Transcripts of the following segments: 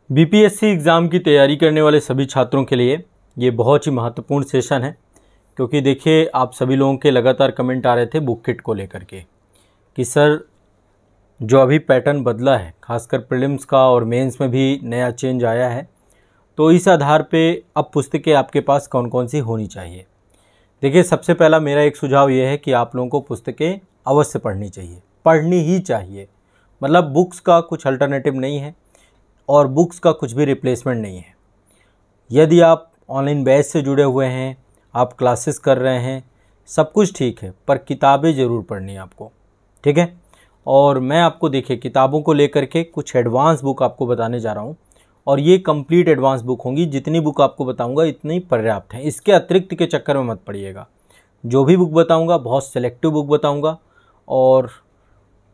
BPSC exam की तैयारी करने वाले सभी छात्रों के लिए ये बहुत ही महत्वपूर्ण सेशन है, क्योंकि देखिए आप सभी लोगों के लगातार कमेंट आ रहे थे बुक किट को लेकर के कि सर जो अभी पैटर्न बदला है, खासकर प्रीलिम्स का और मेंस में भी नया चेंज आया है, तो इस आधार पे अब पुस्तकें आपके पास कौन कौन सी होनी चाहिए। देखिए सबसे पहला मेरा एक सुझाव ये है कि आप लोगों को पुस्तकें अवश्य पढ़नी चाहिए, पढ़नी ही चाहिए। मतलब बुक्स का कुछ अल्टरनेटिव नहीं है और बुक्स का कुछ भी रिप्लेसमेंट नहीं है। यदि आप ऑनलाइन बैच से जुड़े हुए हैं, आप क्लासेस कर रहे हैं, सब कुछ ठीक है, पर किताबें ज़रूर पढ़नी है आपको, ठीक है। और मैं आपको देखिए किताबों को लेकर के कुछ एडवांस बुक आपको बताने जा रहा हूँ, और ये कंप्लीट एडवांस बुक होंगी। जितनी बुक आपको बताऊँगा इतनी पर्याप्त हैं, इसके अतिरिक्त के चक्कर में मत पड़िएगा। जो भी बुक बताऊँगा बहुत सेलेक्टिव बुक बताऊँगा, और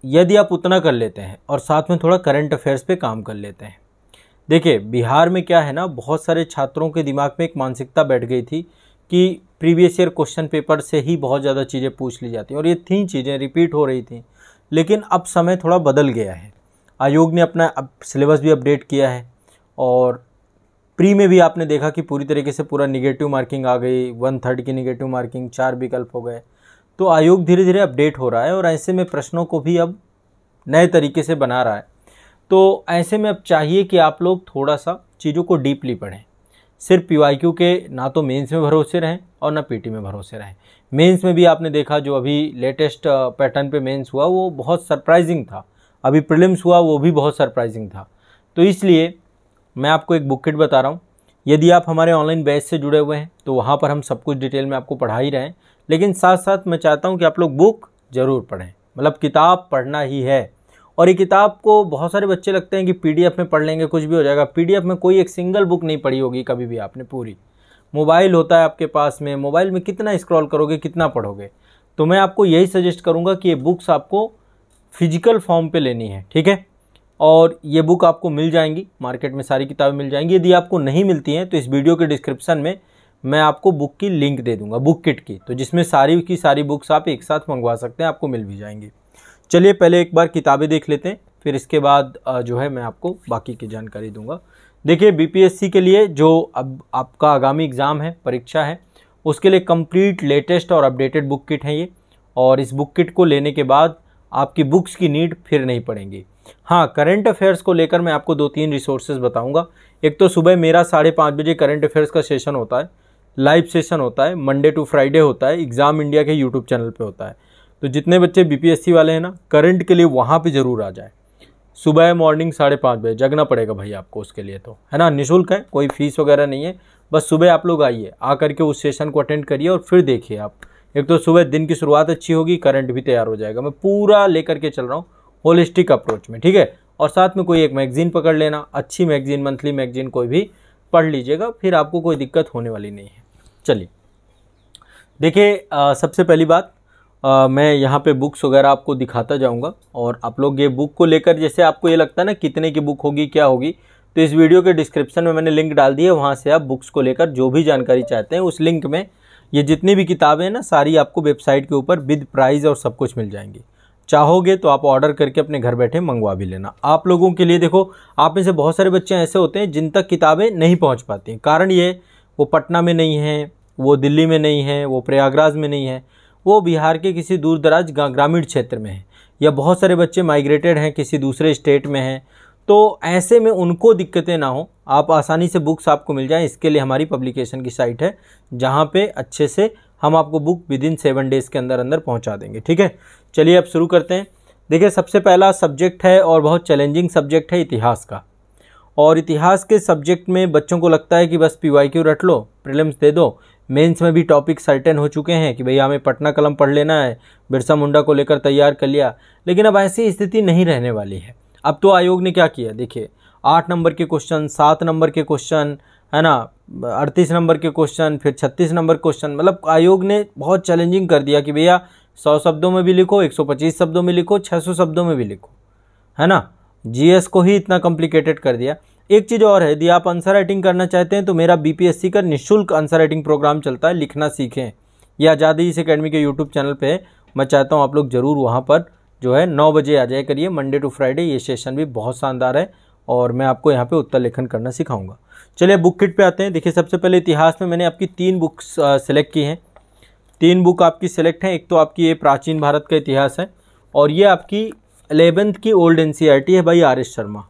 यदि आप उतना कर लेते हैं और साथ में थोड़ा करंट अफेयर्स पे काम कर लेते हैं। देखिए बिहार में क्या है ना, बहुत सारे छात्रों के दिमाग में एक मानसिकता बैठ गई थी कि प्रीवियस ईयर क्वेश्चन पेपर से ही बहुत ज़्यादा चीज़ें पूछ ली जाती हैं, और ये थी चीज़ें रिपीट हो रही थी। लेकिन अब समय थोड़ा बदल गया है, आयोग ने अपना अब सिलेबस भी अपडेट किया है, और प्री में भी आपने देखा कि पूरी तरीके से पूरा निगेटिव मार्किंग आ गई, 1/3 की निगेटिव मार्किंग, 4 विकल्प हो गए। तो आयोग धीरे धीरे अपडेट हो रहा है और ऐसे में प्रश्नों को भी अब नए तरीके से बना रहा है। तो ऐसे में अब चाहिए कि आप लोग थोड़ा सा चीज़ों को डीपली पढ़ें। सिर्फ पीवाईक्यू के ना तो मेंस में भरोसे रहें और ना पीटी में भरोसे रहें। मेंस में भी आपने देखा जो अभी लेटेस्ट पैटर्न पे मेंस हुआ वो बहुत सरप्राइजिंग था, अभी प्रीलिम्स हुआ वो भी बहुत सरप्राइजिंग था। तो इसलिए मैं आपको एक बुक किट बता रहा हूँ। यदि आप हमारे ऑनलाइन बैच से जुड़े हुए हैं तो वहाँ पर हम सब कुछ डिटेल में आपको पढ़ा ही रहे हैं, लेकिन साथ साथ मैं चाहता हूँ कि आप लोग बुक ज़रूर पढ़ें। मतलब किताब पढ़ना ही है। और ये किताब को बहुत सारे बच्चे लगते हैं कि पीडीएफ में पढ़ लेंगे कुछ भी हो जाएगा। पीडीएफ में कोई एक सिंगल बुक नहीं पढ़ी होगी कभी भी आपने पूरी। मोबाइल होता है आपके पास में, मोबाइल में कितना स्क्रॉल करोगे, कितना पढ़ोगे। तो मैं आपको यही सजेस्ट करूँगा कि ये बुक्स आपको फिजिकल फॉर्म पे लेनी है, ठीक है। और ये बुक आपको मिल जाएंगी, मार्केट में सारी किताबें मिल जाएंगी। यदि आपको नहीं मिलती हैं तो इस वीडियो के डिस्क्रिप्शन में मैं आपको बुक की लिंक दे दूंगा, बुक किट की, तो जिसमें सारी की सारी बुक्स आप एक साथ मंगवा सकते हैं, आपको मिल भी जाएंगी। चलिए पहले एक बार किताबें देख लेते हैं, फिर इसके बाद जो है मैं आपको बाकी की जानकारी दूंगा। देखिए बीपीएससी के लिए जो अब आपका आगामी एग्ज़ाम है, परीक्षा है, उसके लिए कंप्लीट लेटेस्ट और अपडेटेड बुक किट है ये। और इस बुक किट को लेने के बाद आपकी बुक्स की नीड फिर नहीं पड़ेगी। हाँ, करंट अफेयर्स को लेकर मैं आपको 2-3 रिसोर्सेज बताऊंगा। एक तो सुबह मेरा 5:30 बजे करंट अफेयर्स का सेशन होता है, लाइव सेशन होता है, मंडे टू फ्राइडे होता है, एग्ज़ाम इंडिया के यूट्यूब चैनल पे होता है। तो जितने बच्चे बीपीएससी वाले हैं ना, करंट के लिए वहाँ पे ज़रूर आ जाए। सुबह मॉर्निंग 5:30 बजे जगना पड़ेगा भाई आपको उसके लिए, तो है ना, निःशुल्क है, कोई फीस वगैरह नहीं है। बस सुबह आप लोग आइए, आकर के उस सेशन को अटेंड करिए और फिर देखिए आप। एक तो सुबह दिन की शुरुआत अच्छी होगी, करंट भी तैयार हो जाएगा। मैं पूरा लेकर के चल रहा हूँ होलिस्टिक अप्रोच में, ठीक है। और साथ में कोई एक मैगजीन पकड़ लेना, अच्छी मैगजीन, मंथली मैगजीन कोई भी पढ़ लीजिएगा, फिर आपको कोई दिक्कत होने वाली नहीं है। चलिए देखिए सबसे पहली बात, मैं यहाँ पे बुक्स वगैरह आपको दिखाता जाऊँगा, और आप लोग ये बुक को लेकर, जैसे आपको ये लगता है ना कितने की बुक होगी, क्या होगी, तो इस वीडियो के डिस्क्रिप्शन में मैंने लिंक डाल दी है, वहाँ से आप बुक्स को लेकर जो भी जानकारी चाहते हैं उस लिंक में ये जितनी भी किताबें हैं ना सारी आपको वेबसाइट के ऊपर विद प्राइस और सब कुछ मिल जाएंगी। चाहोगे तो आप ऑर्डर करके अपने घर बैठे मंगवा भी लेना। आप लोगों के लिए देखो, आप में से बहुत सारे बच्चे ऐसे होते हैं जिन तक किताबें नहीं पहुंच पाती। कारण ये, वो पटना में नहीं है, वो दिल्ली में नहीं है, वो प्रयागराज में नहीं है, वो बिहार के किसी दूर दराज ग्रामीण क्षेत्र में है, या बहुत सारे बच्चे माइग्रेटेड हैं, किसी दूसरे स्टेट में हैं। तो ऐसे में उनको दिक्कतें ना हो, आप आसानी से बुक्स आपको मिल जाएं, इसके लिए हमारी पब्लिकेशन की साइट है जहाँ पे अच्छे से हम आपको बुक विदिन 7 डेज़ के अंदर अंदर पहुँचा देंगे, ठीक है। चलिए अब शुरू करते हैं। देखिए सबसे पहला सब्जेक्ट है और बहुत चैलेंजिंग सब्जेक्ट है इतिहास का। और इतिहास के सब्जेक्ट में बच्चों को लगता है कि बस पीवाईक्यू रट लो, प्रीलिम्स दे दो, मेंस में भी टॉपिक सर्टेन हो चुके हैं कि भैया हमें पटना कलम पढ़ लेना है, बिरसा मुंडा को लेकर तैयार कर लिया। लेकिन अब ऐसी स्थिति नहीं रहने वाली है। अब तो आयोग ने क्या किया, देखिए 8 नंबर के क्वेश्चन, 7 नंबर के क्वेश्चन, है ना, 38 नंबर के क्वेश्चन, फिर 36 नंबर क्वेश्चन। मतलब आयोग ने बहुत चैलेंजिंग कर दिया कि भैया 100 शब्दों में भी लिखो, 125 शब्दों में लिखो, 600 शब्दों में भी लिखो, है ना। जीएस को ही इतना कॉम्प्लिकेटेड कर दिया। एक चीज़ और है, यदि आप आंसर राइटिंग करना चाहते हैं तो मेरा बीपीएससी का निःशुल्क आंसर राइटिंग प्रोग्राम चलता है, लिखना सीखें। ये आज़ादी इस अकेडमी के यूट्यूब चैनल पे है। मैं चाहता हूँ आप लोग ज़रूर वहाँ पर जो है 9 बजे आ जाए करिए, मंडे टू फ्राइडे। ये सेशन भी बहुत शानदार है और मैं आपको यहाँ पे उत्तर लेखन करना सिखाऊंगा। चलिए बुक किट पे आते हैं। देखिए सबसे पहले इतिहास में मैंने आपकी 3 बुक्स सेलेक्ट की हैं। 3 बुक आपकी सेलेक्ट हैं। एक तो आपकी ये प्राचीन भारत का इतिहास है और ये आपकी 11th की ओल्ड एनसीईआरटी है भाई आर.एस. शर्मा।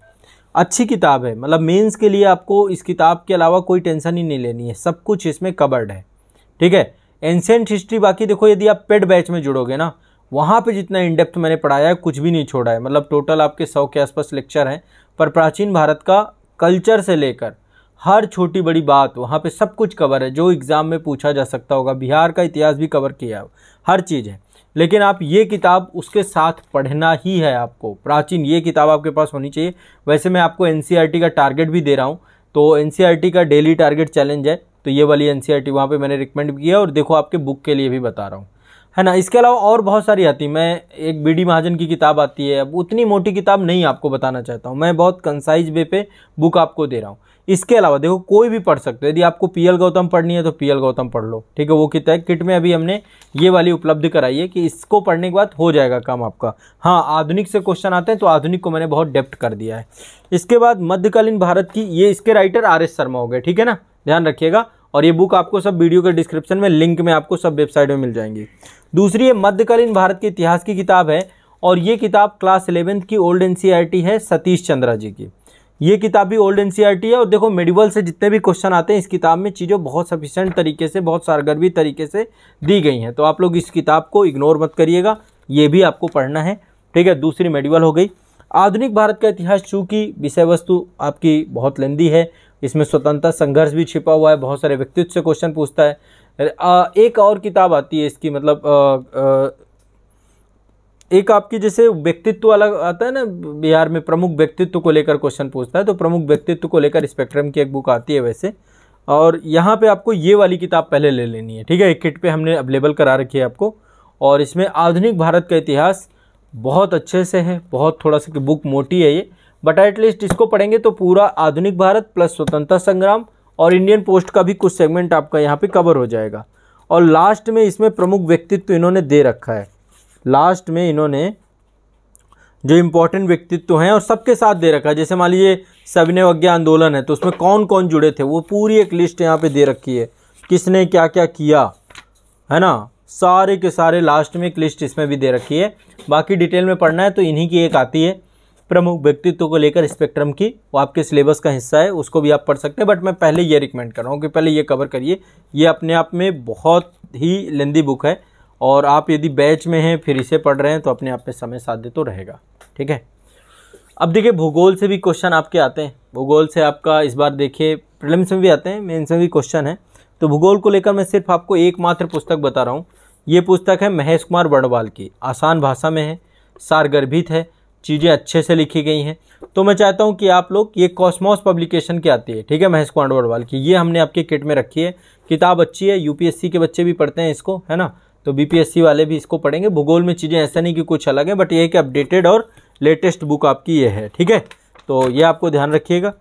अच्छी किताब है, मतलब मेंस के लिए आपको इस किताब के अलावा कोई टेंशन ही नहीं लेनी है, सब कुछ इसमें कवर्ड है। ठीक है। एंशिएंट हिस्ट्री बाकी देखो यदि आप पेड बैच में जुड़ोगे ना, वहाँ पे जितना इन डेप्थ मैंने पढ़ाया है कुछ भी नहीं छोड़ा है, मतलब टोटल आपके 100 के आसपास लेक्चर हैं। पर प्राचीन भारत का कल्चर से लेकर हर छोटी बड़ी बात वहाँ पे सब कुछ कवर है जो एग्ज़ाम में पूछा जा सकता होगा। बिहार का इतिहास भी कवर किया है, हर चीज़ है। लेकिन आप ये किताब उसके साथ पढ़ना ही है आपको। प्राचीन ये किताब आपके पास होनी चाहिए। वैसे मैं आपको एनसीईआरटी का टारगेट भी दे रहा हूँ, तो एनसीईआरटी का डेली टारगेट चैलेंज है, तो ये वाली एनसीईआरटी वहाँ पे मैंने रिकमेंड किया और देखो आपके बुक के लिए भी बता रहा हूँ, है ना। इसके अलावा और बहुत सारी आती, मैं एक बी.डी. महाजन की किताब आती है। अब उतनी मोटी किताब नहीं आपको बताना चाहता हूँ, मैं बहुत कंसाइज वे पे बुक आपको दे रहा हूँ। इसके अलावा देखो कोई भी पढ़ सकते हो, यदि आपको पीएल गौतम पढ़नी है तो पीएल गौतम पढ़ लो। ठीक है, वो किताब किट में अभी हमने ये वाली उपलब्ध कराई है कि इसको पढ़ने के बाद हो जाएगा काम आपका। हाँ, आधुनिक से क्वेश्चन आते हैं तो आधुनिक को मैंने बहुत डेप्थ कर दिया है। इसके बाद मध्यकालीन भारत की, ये इसके राइटर आर.एस. शर्मा हो गए। ठीक है ना, ध्यान रखिएगा। और ये बुक आपको सब वीडियो के डिस्क्रिप्शन में लिंक में आपको सब वेबसाइट में मिल जाएंगी। दूसरी है मध्यकालीन भारत के इतिहास की किताब है और ये किताब क्लास 11th की ओल्ड एनसीईआरटी है सतीश चंद्रा जी की। ये किताब भी ओल्ड एनसीईआरटी है और देखो मेडिवल से जितने भी क्वेश्चन आते हैं इस किताब में चीज़ें बहुत सफिशिएंट तरीके से, बहुत सारगर्भी तरीके से दी गई हैं। तो आप लोग इस किताब को इग्नोर मत करिएगा, ये भी आपको पढ़ना है। ठीक है, दूसरी मेडिवल हो गई। आधुनिक भारत का इतिहास, चूँकि विषय वस्तु आपकी बहुत लेंदी है, इसमें स्वतंत्रता संघर्ष भी छिपा हुआ है, बहुत सारे व्यक्तित्व से क्वेश्चन पूछता है। एक और किताब आती है इसकी, मतलब एक आपकी जैसे व्यक्तित्व अलग आता है ना, बिहार में प्रमुख व्यक्तित्व को लेकर क्वेश्चन पूछता है, तो प्रमुख व्यक्तित्व को लेकर स्पेक्ट्रम की एक बुक आती है वैसे। और यहाँ पे आपको ये वाली किताब पहले ले लेनी है। ठीक है, एक किट पे हमने अवेलेबल करा रखी है आपको। और इसमें आधुनिक भारत का इतिहास बहुत अच्छे से है, बहुत थोड़ा सा बुक मोटी है ये, बट एटलीस्ट इसको पढ़ेंगे तो पूरा आधुनिक भारत प्लस स्वतंत्रता संग्राम और इंडियन पोस्ट का भी कुछ सेगमेंट आपका यहाँ पे कवर हो जाएगा। और लास्ट में इसमें प्रमुख व्यक्तित्व इन्होंने दे रखा है, लास्ट में इन्होंने जो इम्पोर्टेंट व्यक्तित्व हैं और सबके साथ दे रखा है। जैसे मान लीजिए सविनय अवज्ञा आंदोलन है तो उसमें कौन कौन जुड़े थे, वो पूरी एक लिस्ट यहाँ पे दे रखी है, किसने क्या क्या किया, है ना, सारे के सारे लास्ट में एक लिस्ट इसमें भी दे रखी है। बाकी डिटेल में पढ़ना है तो इन्हीं की एक आती है प्रमुख व्यक्तित्व को लेकर स्पेक्ट्रम की, वो आपके सिलेबस का हिस्सा है, उसको भी आप पढ़ सकते हैं। बट मैं पहले ये रिकमेंड कर रहा हूँ कि पहले ये कवर करिए, ये अपने आप में बहुत ही लेंदी बुक है और आप यदि बैच में हैं फिर इसे पढ़ रहे हैं तो अपने आप में समय साध्य तो रहेगा। ठीक है, अब देखिए भूगोल से भी क्वेश्चन आपके आते हैं। भूगोल से आपका इस बार देखिए प्रीलिम्स में भी आते हैं, मेंस में भी क्वेश्चन है। तो भूगोल को लेकर मैं सिर्फ आपको एकमात्र पुस्तक बता रहा हूँ। ये पुस्तक है महेश कुमार वर्णवाल की, आसान भाषा में है, सारगर्भित है, चीज़ें अच्छे से लिखी गई हैं। तो मैं चाहता हूँ कि आप लोग, ये कॉस्मोस पब्लिकेशन की आती है, ठीक है, महेश कुमार वर्णवाल की, ये हमने आपके किट में रखी है। किताब अच्छी है, यूपीएससी के बच्चे भी पढ़ते हैं इसको, है ना, तो बीपीएससी वाले भी इसको पढ़ेंगे। भूगोल में चीज़ें ऐसा नहीं कि कुछ अलग है, बट ये है कि अपडेटेड और लेटेस्ट बुक आपकी ये है। ठीक है, तो ये आपको ध्यान रखिएगा,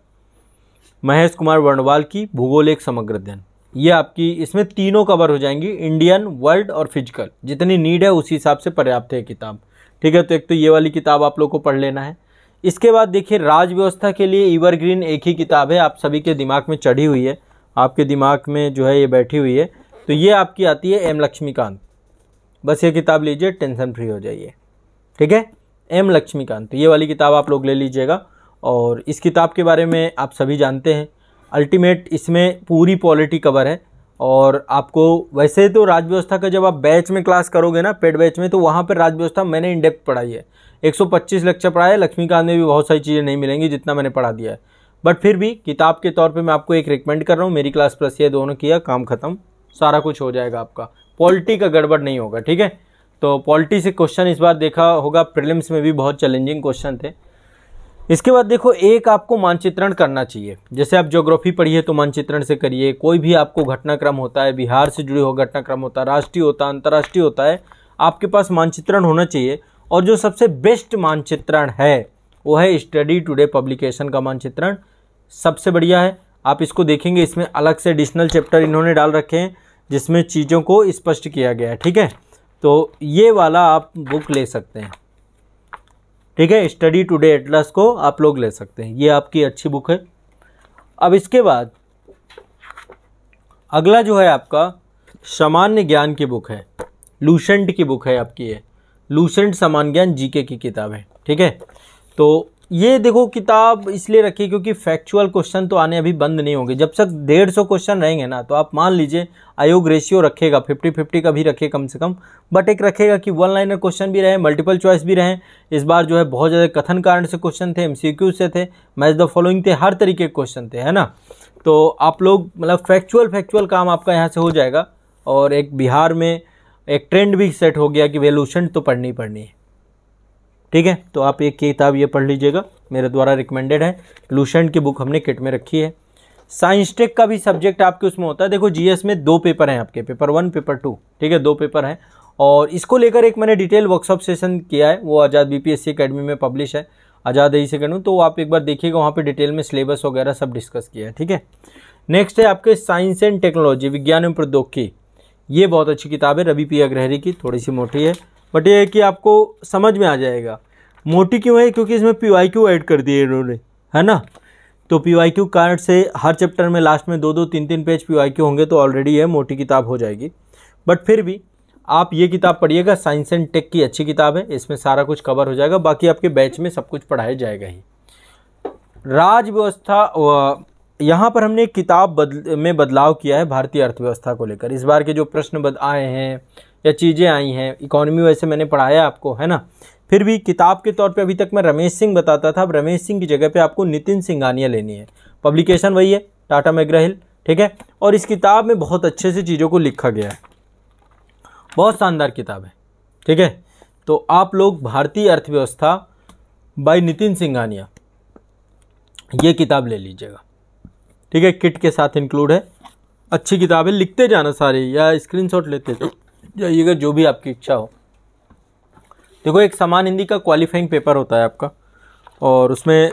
महेश कुमार वर्णवाल की भूगोल एक समग्र अध्ययन, ये आपकी इसमें तीनों कवर हो जाएंगी, इंडियन, वर्ल्ड और फिजिकल, जितनी नीड है उसी हिसाब से पर्याप्त है किताब। ठीक है, तो एक तो ये वाली किताब आप लोग को पढ़ लेना है। इसके बाद देखिए राज व्यवस्था के लिए एवरग्रीन एक ही किताब है, आप सभी के दिमाग में चढ़ी हुई है, आपके दिमाग में जो है ये बैठी हुई है, तो ये आपकी आती है एम लक्ष्मीकांत। बस ये किताब लीजिए, टेंशन फ्री हो जाइए। ठीक है, एम लक्ष्मीकांत, तो ये वाली किताब आप लोग ले लीजिएगा। और इस किताब के बारे में आप सभी जानते हैं, अल्टीमेट इसमें पूरी पॉलिटी कवर है। और आपको वैसे तो राज व्यवस्था का जब आप बैच में क्लास करोगे ना, पेड बैच में, तो वहाँ पर राज व्यवस्था मैंने इन डेप्थ पढ़ाई है, 125 लेक्चर पढ़ाया है। लक्ष्मीकांत में भी बहुत सारी चीज़ें नहीं मिलेंगी जितना मैंने पढ़ा दिया है, बट फिर भी किताब के तौर पे मैं आपको एक रिकमेंड कर रहा हूँ। मेरी क्लास प्लस ये दोनों किया, काम खत्म, सारा कुछ हो जाएगा आपका, पॉलिटी का गड़बड़ नहीं होगा। ठीक है, तो पॉलिटी से क्वेश्चन इस बार देखा होगा, प्रीलिम्स में भी बहुत चैलेंजिंग क्वेश्चन थे। इसके बाद देखो एक आपको मानचित्रण करना चाहिए, जैसे आप ज्योग्राफी पढ़िए तो मानचित्रण से करिए, कोई भी आपको घटनाक्रम होता है, बिहार से जुड़े हुआ घटनाक्रम होता है, राष्ट्रीय होता है, अंतर्राष्ट्रीय होता है, आपके पास मानचित्रण होना चाहिए। और जो सबसे बेस्ट मानचित्रण है वो है स्टडी टुडे पब्लिकेशन का मानचित्रण, सबसे बढ़िया है। आप इसको देखेंगे, इसमें अलग से एडिशनल चैप्टर इन्होंने डाल रखे हैं जिसमें चीज़ों को स्पष्ट किया गया है। ठीक है, तो ये वाला आप बुक ले सकते हैं। ठीक है। स्टडी टुडे एटलस को आप लोग ले सकते हैं, ये आपकी अच्छी बुक है। अब इसके बाद अगला जो है आपका सामान्य ज्ञान की बुक है, लूसेंट की बुक है आपकी, ये लूसेंट सामान्य ज्ञान जीके की किताब है। ठीक है, तो ये देखो किताब इसलिए रखी क्योंकि फैक्चुअल क्वेश्चन तो आने अभी बंद नहीं होंगे। जब तक 150 क्वेश्चन रहेंगे ना, तो आप मान लीजिए आयोग रेशियो रखेगा 50-50 का भी रखे कम से कम, बट एक रखेगा कि वन लाइनर क्वेश्चन भी रहे, मल्टीपल चॉइस भी रहे। इस बार जो है बहुत ज़्यादा कथन कारण से क्वेश्चन थे, MCQ से थे, मैच द फॉलोइंग थे, हर तरीके के क्वेश्चन थे, है ना। तो आप लोग मतलब फैक्चुअल काम आपका यहाँ से हो जाएगा। और एक बिहार में एक ट्रेंड भी सेट हो गया कि लूसेंट तो पढ़नी है। ठीक है, तो आप एक किताब ये पढ़ लीजिएगा, मेरे द्वारा रिकमेंडेड है। लूसेंट की बुक हमने किट में रखी है। साइंस टेक का भी सब्जेक्ट आपके उसमें होता है। देखो जीएस में 2 पेपर हैं आपके, पेपर 1 पेपर 2, ठीक है, 2 पेपर हैं। और इसको लेकर एक मैंने डिटेल वर्कशॉप सेशन किया है, वो आज़ाद BPSC अकेडमी में पब्लिश है, आज़ाद AIC अकेडमी, तो आप एक बार देखिएगा, वहाँ पे डिटेल में सिलेबस वगैरह सब डिस्कस किया है। ठीक है, नेक्स्ट है आपके साइंस एंड टेक्नोलॉजी, विज्ञान एवं प्रौद्योगिकी। ये बहुत अच्छी किताब है, रवि P अग्रहरी की, थोड़ी सी मोटी है, बट ये है कि आपको समझ में आ जाएगा। मोटी क्यों है? क्योंकि इसमें PYQ ऐड कर दिए इन्होंने, है ना। तो PYQ कार्ड से हर चैप्टर में लास्ट में 2-2, 3-3 पेज PYQ होंगे, तो ऑलरेडी है मोटी किताब हो जाएगी। बट फिर भी आप ये किताब पढ़िएगा, साइंस एंड टेक की अच्छी किताब है, इसमें सारा कुछ कवर हो जाएगा। बाकी आपके बैच में सब कुछ पढ़ाया जाएगा ही। राज व्यवस्था, यहाँ पर हमने एक किताब में बदलाव किया है भारतीय अर्थव्यवस्था को लेकर। इस बार के जो प्रश्न आए हैं या चीज़ें आई हैं, इकोनॉमी वैसे मैंने पढ़ाया आपको, है ना। फिर भी किताब के तौर पे अभी तक मैं रमेश सिंह बताता था, अब रमेश सिंह की जगह पे आपको नितिन सिंघानिया लेनी है। पब्लिकेशन वही है, टाटा मैकग्रा-हिल, ठीक है। और इस किताब में बहुत अच्छे से चीज़ों को लिखा गया है, बहुत शानदार किताब है। ठीक है, तो आप लोग भारतीय अर्थव्यवस्था बाय नितिन सिंघानिया ये किताब ले लीजिएगा। ठीक है, किट के साथ इंक्लूड है, अच्छी किताब है, लिखते जाना सारे या स्क्रीनशॉट लेते जाइएगा, जो भी आपकी इच्छा हो। देखो, एक समान हिंदी का क्वालिफाइंग पेपर होता है आपका, और उसमें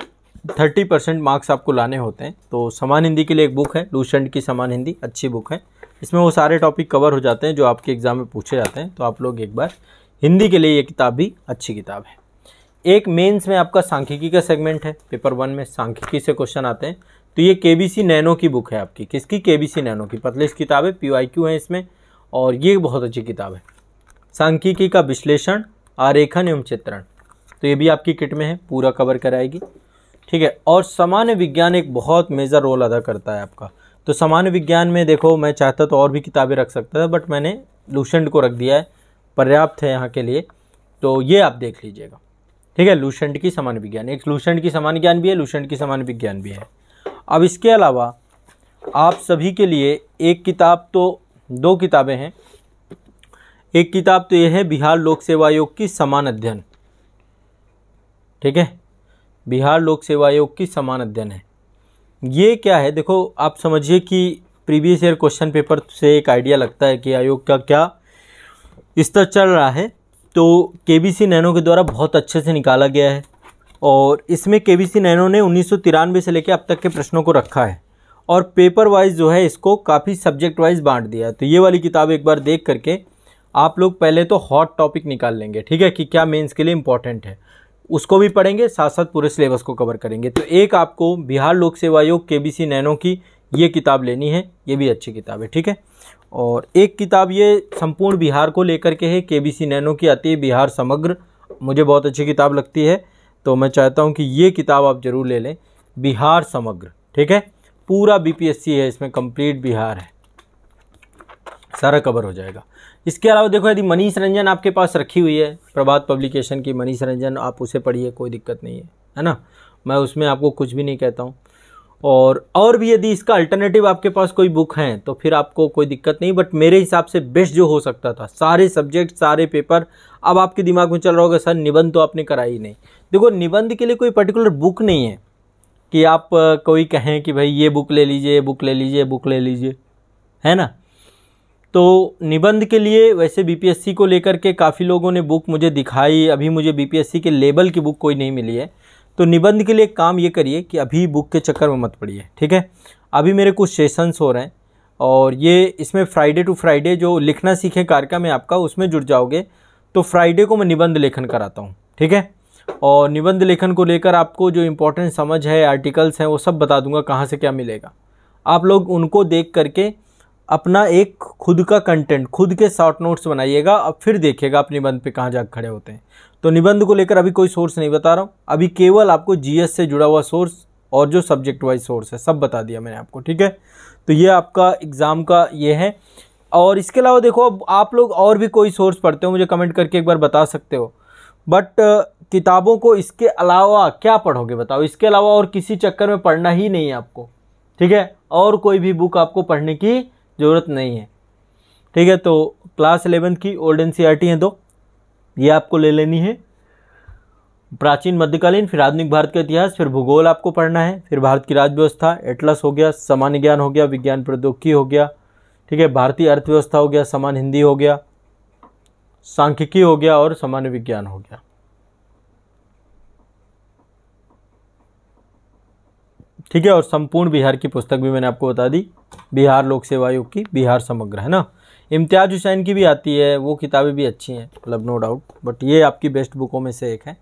30% मार्क्स आपको लाने होते हैं। तो समान हिंदी के लिए एक बुक है, लूसेंट की समान हिंदी, अच्छी बुक है। इसमें वो सारे टॉपिक कवर हो जाते हैं जो आपके एग्जाम में पूछे जाते हैं। तो आप लोग एक बार हिंदी के लिए ये किताब भी अच्छी किताब है। एक मेंस में आपका सांख्यिकी का सेगमेंट है, पेपर 1 में सांख्यिकी से क्वेश्चन आते हैं। तो ये KBC नैनो की बुक है आपकी, किसकी? KBC नैनो की, पतली किताब है, PYQ है इसमें, और ये बहुत अच्छी किताब है। सांख्यिकी का विश्लेषण, आरेखन एवं चित्रण, तो ये भी आपकी किट में है, पूरा कवर कराएगी। ठीक है, और सामान्य विज्ञान एक बहुत मेजर रोल अदा करता है आपका। तो सामान्य विज्ञान में देखो, मैं चाहता तो और भी किताबें रख सकता था, बट मैंने लूसेंट को रख दिया है, पर्याप्त है यहाँ के लिए। तो ये आप देख लीजिएगा। ठीक है, लूसेंट की सामान्य विज्ञान, एक लूसेंट की सामान्य ज्ञान भी है, लूसेंट की सामान्य विज्ञान भी है। अब इसके अलावा आप सभी के लिए एक किताब, तो 2 किताबें हैं। एक किताब तो ये है बिहार लोक सेवा आयोग की समान अध्ययन। ठीक है, बिहार लोक सेवा आयोग की समान अध्ययन है। ये क्या है? देखो, आप समझिए कि प्रीवियस ईयर क्वेश्चन पेपर से एक आइडिया लगता है कि आयोग का क्या स्तर चल रहा है। तो KBC नैनो के द्वारा बहुत अच्छे से निकाला गया है, और इसमें KBC नैनो ने 1993 से लेकर अब तक के प्रश्नों को रखा है, और पेपर वाइज जो है इसको काफ़ी सब्जेक्ट वाइज बांट दिया है। तो ये वाली किताब एक बार देख करके आप लोग पहले तो हॉट टॉपिक निकाल लेंगे, ठीक है, कि क्या मेंस के लिए इंपॉर्टेंट है, उसको भी पढ़ेंगे, साथ साथ पूरे सिलेबस को कवर करेंगे। तो एक आपको बिहार लोक सेवा आयोग KBC नैनो की ये किताब लेनी है, ये भी अच्छी किताब है। ठीक है, और एक किताब ये संपूर्ण बिहार को लेकर के है, KBC नैनो की आती है, बिहार समग्र, मुझे बहुत अच्छी किताब लगती है। तो मैं चाहता हूँ कि ये किताब आप ज़रूर ले लें, बिहार समग्र। ठीक है, पूरा BPSC है इसमें, कंप्लीट बिहार है, सारा कवर हो जाएगा। इसके अलावा देखो, यदि मनीष रंजन आपके पास रखी हुई है, प्रभात पब्लिकेशन की मनीष रंजन, आप उसे पढ़िए, कोई दिक्कत नहीं है ना, मैं उसमें आपको कुछ भी नहीं कहता हूँ। और भी यदि इसका अल्टरनेटिव आपके पास कोई बुक हैं तो फिर आपको कोई दिक्कत नहीं, बट मेरे हिसाब से बेस्ट जो हो सकता था, सारे सब्जेक्ट सारे पेपर। अब आपके दिमाग में चल रहा होगा, सर निबंध तो आपने कराई ही नहीं। देखो, निबंध के लिए कोई पर्टिकुलर बुक नहीं है कि आप कोई कहें कि भाई ये बुक ले लीजिए, बुक ले लीजिए, बुक ले लीजिए, है ना। तो निबंध के लिए वैसे BPSC को लेकर के काफ़ी लोगों ने बुक मुझे दिखाई, अभी मुझे BPSC के लेवल की बुक कोई नहीं मिली है। तो निबंध के लिए काम ये करिए कि अभी बुक के चक्कर में मत पड़िए। ठीक है, अभी मेरे कुछ सेशंस हो रहे हैं, और ये इसमें फ्राइडे टू फ्राइडे जो लिखना सीखे कार्यक्रम है आपका, उसमें जुड़ जाओगे। तो फ्राइडे को मैं निबंध लेखन कराता हूँ। ठीक है, और निबंध लेखन को लेकर आपको जो इम्पोर्टेंट समझ है, आर्टिकल्स हैं, वो सब बता दूंगा कहाँ से क्या मिलेगा। आप लोग उनको देख करके अपना एक खुद का कंटेंट, खुद के शॉर्ट नोट्स बनाइएगा, अब फिर देखिएगा आप निबंध पे कहाँ जाकर खड़े होते हैं। तो निबंध को लेकर अभी कोई सोर्स नहीं बता रहा हूँ, अभी केवल आपको जीएस से जुड़ा हुआ सोर्स और जो सब्जेक्ट वाइज सोर्स है सब बता दिया मैंने आपको, ठीक है। तो ये आपका एग्ज़ाम का ये है। और इसके अलावा देखो, अब आप लोग और भी कोई सोर्स पढ़ते हो मुझे कमेंट करके एक बार बता सकते हो, बट किताबों को इसके अलावा क्या पढ़ोगे बताओ? इसके अलावा और किसी चक्कर में पढ़ना ही नहीं है आपको, ठीक है। और कोई भी बुक आपको पढ़ने की ज़रूरत नहीं है, ठीक है। तो क्लास 11 की ओल्ड एनसीईआरटी हैं 2, ये आपको ले लेनी है। प्राचीन मध्यकालीन, फिर आधुनिक भारत का इतिहास, फिर भूगोल आपको पढ़ना है, फिर भारत की राज्य व्यवस्था, एटलस हो गया, सामान्य ज्ञान हो गया, विज्ञान प्रौद्योगिकी हो गया, ठीक है, भारतीय अर्थव्यवस्था हो गया, सामान्य हिंदी हो गया, सांख्यिकी हो गया और सामान्य विज्ञान हो गया, ठीक है। और संपूर्ण बिहार की पुस्तक भी मैंने आपको बता दी, बिहार लोक सेवा आयोग की, बिहार समग्र, है ना। इम्तियाज हुसैन की भी आती है, वो किताबें भी अच्छी हैं, मतलब नो डाउट, बट ये आपकी बेस्ट बुकों में से एक है।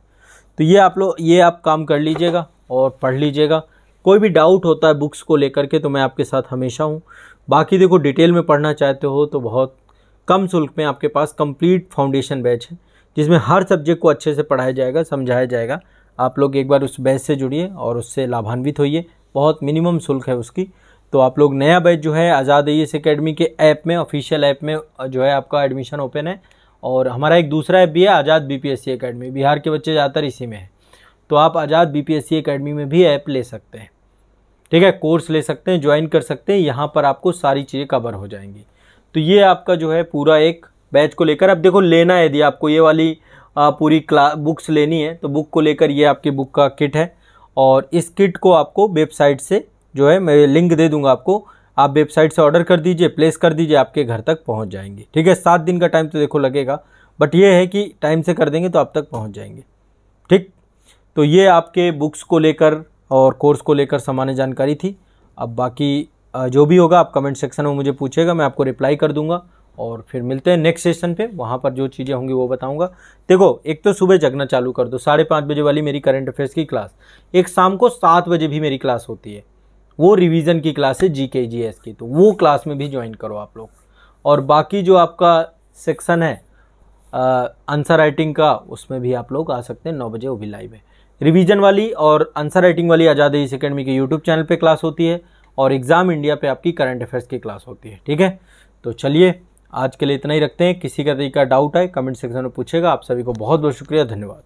तो ये आप काम कर लीजिएगा और पढ़ लीजिएगा। कोई भी डाउट होता है बुक्स को लेकर के तो मैं आपके साथ हमेशा हूँ। बाकी देखो, डिटेल में पढ़ना चाहते हो तो बहुत कम शुल्क में आपके पास कंप्लीट फाउंडेशन बैच है, जिसमें हर सब्जेक्ट को अच्छे से पढ़ाया जाएगा, समझाया जाएगा। आप लोग एक बार उस बैच से जुड़िए और उससे लाभान्वित होइए, बहुत मिनिमम शुल्क है उसकी। तो आप लोग नया बैच जो है आज़ाद AES अकेडमी के ऐप में, ऑफिशियल ऐप में जो है आपका एडमिशन ओपन है। और हमारा एक दूसरा ऐप भी है, आज़ाद BPSC अकेडमी, बिहार के बच्चे ज़्यादातर इसी में है। तो आप आज़ाद BPSC अकेडमी में भी ऐप ले सकते हैं, ठीक है, कोर्स ले सकते हैं, ज्वाइन कर सकते हैं। यहाँ पर आपको सारी चीज़ें कवर हो जाएंगी। तो ये आपका जो है पूरा एक बैच को लेकर, अब देखो लेना है, यदि आपको ये वाली पूरी बुक्स लेनी है तो बुक को लेकर ये आपकी बुक का किट है। और इस किट को आपको वेबसाइट से जो है, मैं लिंक दे दूंगा आपको, आप वेबसाइट से ऑर्डर कर दीजिए, प्लेस कर दीजिए, आपके घर तक पहुंच जाएंगे, ठीक है। 7 दिन का टाइम तो देखो लगेगा, बट ये है कि टाइम से कर देंगे तो आप तक पहुंच जाएंगे, ठीक। तो ये आपके बुक्स को लेकर और कोर्स को लेकर सामान्य जानकारी थी। अब बाकी जो भी होगा आप कमेंट सेक्शन में मुझे पूछेगा, मैं आपको रिप्लाई कर दूंगा। और फिर मिलते हैं नेक्स्ट सेशन पे, वहाँ पर जो चीज़ें होंगी वो बताऊंगा। देखो, एक तो सुबह जगना चालू कर दो, 5:30 बजे वाली मेरी करंट अफेयर्स की क्लास, एक शाम को 7 बजे भी मेरी क्लास होती है, वो रिवीजन की क्लास है GK GS की, तो वो क्लास में भी ज्वाइन करो आप लोग। और बाकी जो आपका सेक्शन है आंसर राइटिंग का, उसमें भी आप लोग आ सकते हैं, 9 बजे वो भी लाइव है। रिवीजन वाली और आंसर राइटिंग वाली आज़ाद AES अकेडमी के यूट्यूब चैनल पे क्लास होती है, और एग्ज़ाम इंडिया पे आपकी करंट अफेयर्स की क्लास होती है, ठीक है। तो चलिए आज के लिए इतना ही रखते हैं। किसी का तरीका डाउट है कमेंट सेक्शन में पूछेगा। आप सभी को बहुत बहुत शुक्रिया, धन्यवाद।